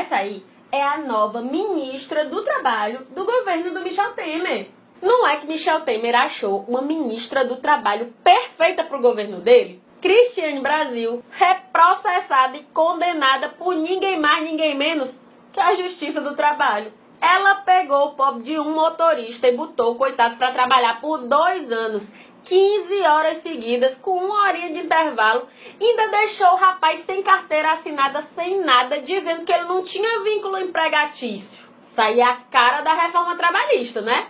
Essa aí é a nova ministra do Trabalho do governo do Michel Temer. Não é que Michel Temer achou uma ministra do Trabalho perfeita para o governo dele? Cristiane Brasil é processada e condenada por ninguém mais, ninguém menos que a Justiça do Trabalho. Ela pegou o pobre de um motorista e botou o coitado para trabalhar por 2 anos, 15 horas seguidas, com 1 horinha de intervalo, e ainda deixou o rapaz sem carteira assinada, sem nada, dizendo que ele não tinha vínculo empregatício. Isso aí é a cara da reforma trabalhista, né?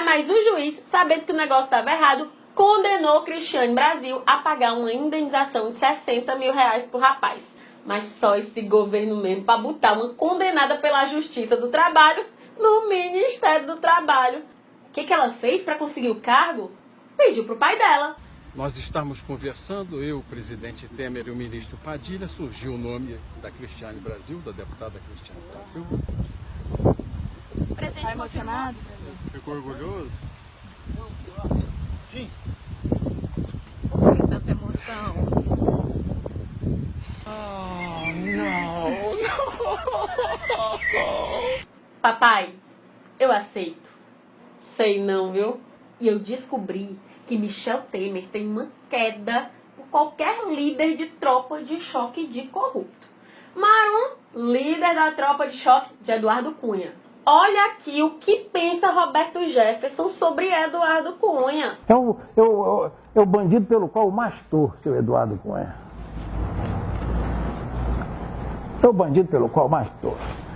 Mas o juiz, sabendo que o negócio estava errado, condenou Cristiane Brasil a pagar uma indenização de 60 mil reais pro rapaz. Mas só esse governo mesmo para botar uma condenada pela Justiça do Trabalho no Ministério do Trabalho. O que ela fez para conseguir o cargo? Pediu pro pai dela. Nós estamos conversando, eu, o presidente Temer e o ministro Padilha, surgiu o nome da Cristiane Brasil, da deputada Cristiane Brasil. Está emocionado? Ficou orgulhoso? Sim. Por que tanta emoção? Oh, não. Papai, eu aceito. Sei não, viu? E eu descobri que Michel Temer tem uma queda por qualquer líder de tropa de choque de corrupto. Marum, líder da tropa de choque de Eduardo Cunha. Olha aqui o que pensa Roberto Jefferson sobre Eduardo Cunha. É o bandido pelo qual o mais torce, o Eduardo Cunha. É o bandido pelo qual o mais torce.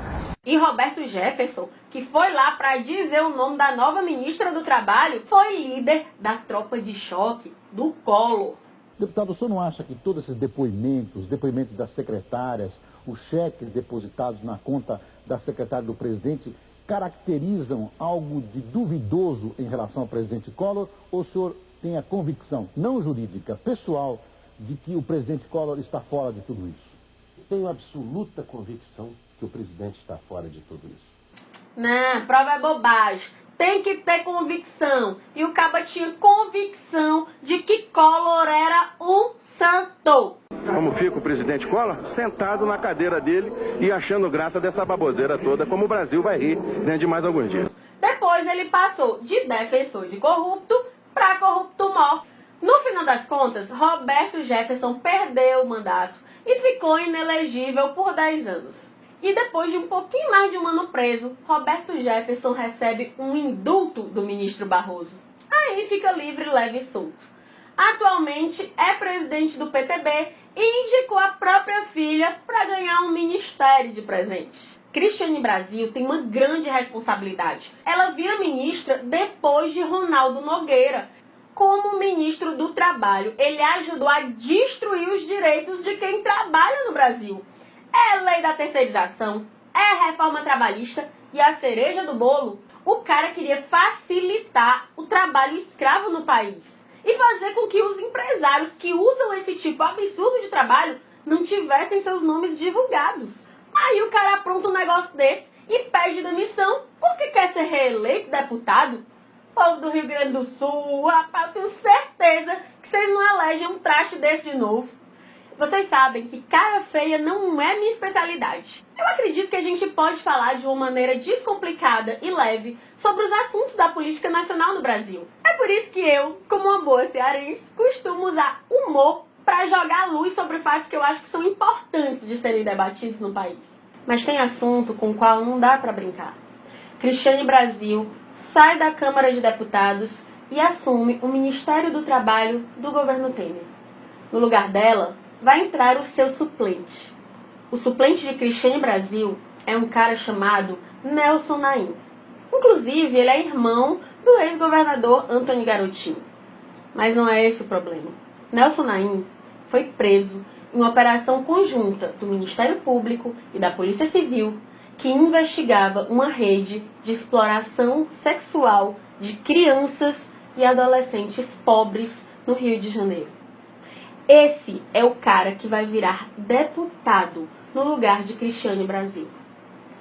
E Roberto Jefferson, que foi lá para dizer o nome da nova ministra do Trabalho, foi líder da tropa de choque do Collor. Deputado, o senhor não acha que todos esses depoimentos, os depoimentos das secretárias, os cheques depositados na conta da secretária do presidente, caracterizam algo de duvidoso em relação ao presidente Collor? Ou o senhor tem a convicção, não jurídica, pessoal, de que o presidente Collor está fora de tudo isso? Tenho absoluta convicção que o presidente está fora de tudo isso. Não, prova é bobagem. Tem que ter convicção. E o caba tinha convicção de que Collor era um santo. Como fica o presidente Collor? Sentado na cadeira dele e achando graça dessa baboseira toda, como o Brasil vai rir dentro de mais alguns dias. Depois ele passou de defensor de corrupto para corrupto mor. No final das contas, Roberto Jefferson perdeu o mandato e ficou inelegível por 10 anos. E depois de um pouquinho mais de 1 ano preso, Roberto Jefferson recebe um indulto do ministro Barroso. Aí fica livre, leve e solto. Atualmente é presidente do PTB e indicou a própria filha para ganhar um ministério de presente. Cristiane Brasil tem uma grande responsabilidade. Ela vira ministra depois de Ronaldo Nogueira. Como ministro do Trabalho, ele ajudou a destruir os direitos de quem trabalha no Brasil. É lei da terceirização, é reforma trabalhista e a cereja do bolo, o cara queria facilitar o trabalho escravo no país e fazer com que os empresários que usam esse tipo absurdo de trabalho não tivessem seus nomes divulgados. Aí o cara apronta um negócio desse e pede demissão porque quer ser reeleito deputado. Povo do Rio Grande do Sul, rapaz, eu tenho certeza que vocês não elegem um traste desse de novo. Vocês sabem que cara feia não é minha especialidade. Eu acredito que a gente pode falar de uma maneira descomplicada e leve sobre os assuntos da política nacional no Brasil. É por isso que eu, como uma boa cearense, costumo usar humor para jogar luz sobre fatos que eu acho que são importantes de serem debatidos no país. Mas tem assunto com o qual não dá para brincar. Cristiane Brasil sai da Câmara de Deputados e assume o Ministério do Trabalho do governo Temer. No lugar dela, vai entrar o seu suplente. O suplente de Cristiane Brasil é um cara chamado Nelson Naim. Inclusive, ele é irmão do ex-governador Antony Garotinho. Mas não é esse o problema. Nelson Naim foi preso em uma operação conjunta do Ministério Público e da Polícia Civil que investigava uma rede de exploração sexual de crianças e adolescentes pobres no Rio de Janeiro. Esse é o cara que vai virar deputado no lugar de Cristiane Brasil.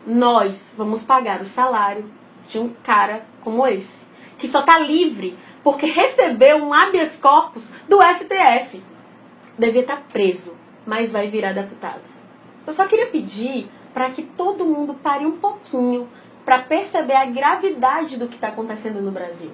Nós vamos pagar o salário de um cara como esse, que só está livre porque recebeu um habeas corpus do STF. Devia estar preso, mas vai virar deputado. Eu só queria pedir para que todo mundo pare um pouquinho para perceber a gravidade do que está acontecendo no Brasil.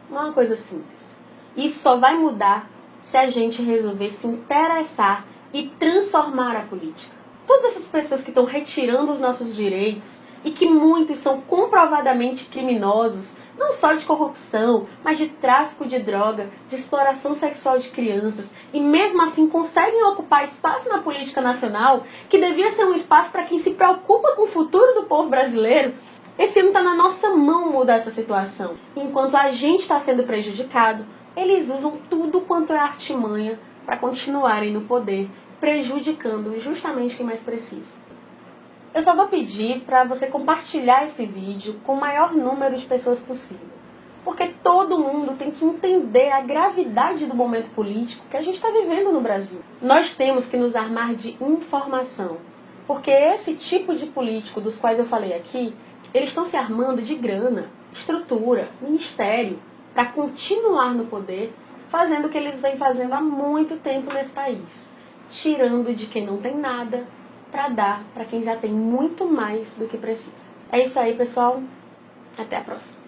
Não é uma coisa simples. Isso só vai mudar se a gente resolver se interessar e transformar a política. Todas essas pessoas que estão retirando os nossos direitos e que muitos são comprovadamente criminosos, não só de corrupção, mas de tráfico de droga, de exploração sexual de crianças, e mesmo assim conseguem ocupar espaço na política nacional, que devia ser um espaço para quem se preocupa com o futuro do povo brasileiro. Esse ano está na nossa mão mudar essa situação. Enquanto a gente está sendo prejudicado, eles usam tudo quanto é artimanha para continuarem no poder, prejudicando justamente quem mais precisa. Eu só vou pedir para você compartilhar esse vídeo com o maior número de pessoas possível. Porque todo mundo tem que entender a gravidade do momento político que a gente está vivendo no Brasil. Nós temos que nos armar de informação. Porque esse tipo de político dos quais eu falei aqui, eles estão se armando de grana, estrutura, ministério, para continuar no poder, fazendo o que eles vêm fazendo há muito tempo nesse país. Tirando de quem não tem nada, para dar para quem já tem muito mais do que precisa. É isso aí, pessoal. Até a próxima.